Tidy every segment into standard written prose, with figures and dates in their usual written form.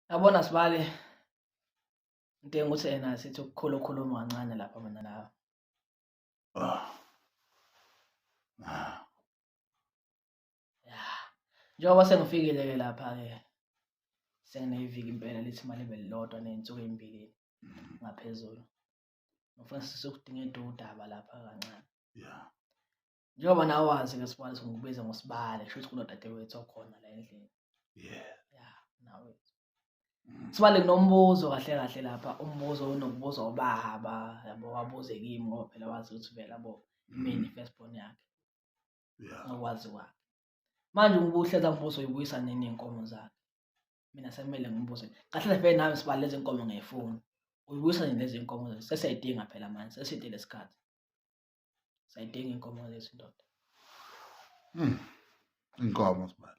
Yabona Sbali, into engukuthi sithi ukukhulukhuluma kancane lapha mina nawe. Njengoba sengifikile-ke lapha-ke sengineviki impela lithi imali ibe lilodwa ney'nsuku ey'mbili ngaphezulu. Ngifuna ukudingida udaba lapha kancane. Njengoba nawe wazi-ke Sbali ngikubiza ngoSbali, kusho ukuthi kunodadewethu okhona la endlini. Nawe. Sibale kunombuzo kahle kahle lapha, umbuzo unokubuza ubaba, yabo wabuze kimi ngoba phela wazi ukuthi vele yabo imini first born yakhe. Ngokwazi kwakhe. Manje ubuhleza ngibuzo uyibuyisa nini inkomo zakhe. Mina sekumele ngibuze. Kahle vele nawe Sibali lezi inkomo ngiyifuna. Uyibuyisa nini lezi inkomo sesiyidinga phela manje, seside lesikhathi. Sayidinga inkomo lezi ndoda. Inkomo Sibali.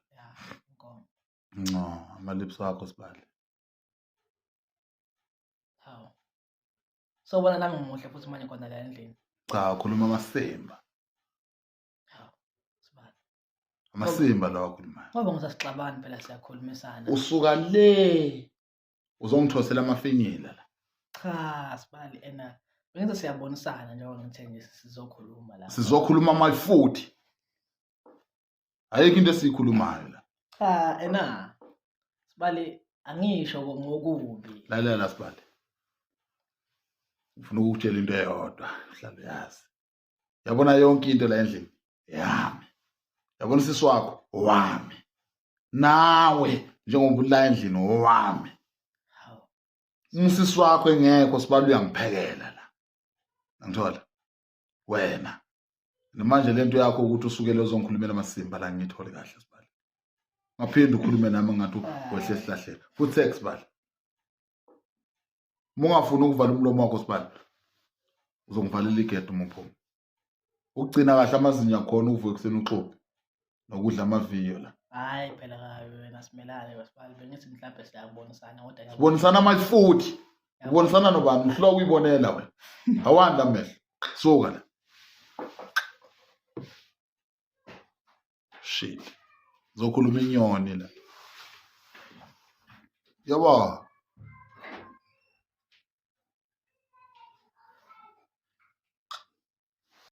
Inkomo. No, amalips wakho Sibali. Hawu. So bona nami ngimuhle futhi manje khona la endlini. Cha, ukhuluma amasimba. Hawu. Sibali. Amasimba lawa akhulumayo. Ngoba ngisasixabana phela siyakhulumisana. Usuka le uzongithosela amafinyila la. Cha Sibali bengithi siyabonisana njengoba ngithe nje sizokhuluma la. Sizokhuluma manje futhi. Ayikho into esikhulumayo la. Cha Sibali angisho ngokubi. Lalela Sibali. Ngifuna ukukutshela into eyodwa, uhlale yazi. Yabona yonke into la endlini yami. Yabona sisi wakho wami. Nawe njengoba la endlini owami. Hawu. Umsisi wakho engekho Sibali uyangiphekela la. Ngithola. Wena. Manje lento yakho ukuthi usukele uzongikhulumela amasimba la ngithole kahle Sibali. Ngaphinde ukhulume nami ngathi wehle sihlahleka. Futhi Sibali. Mungafuna ukuvala umlomo wakho Sibali. Uzongivalela igede uma uphuma. Ukugcina kahle amazinyo akhona uvuke kuseni uxoxe. Nokudla amaviyo la. Hayi phela kawe wena simelane Sibali bengithi mhlawumbe siyabonisana kodwa Bonisana manje futhi. Ubonisana nobani? Uhloko uyibonela wena. Awanda amehlo. Suka la. Shit. Zokhuluma inyoni la. Yabo.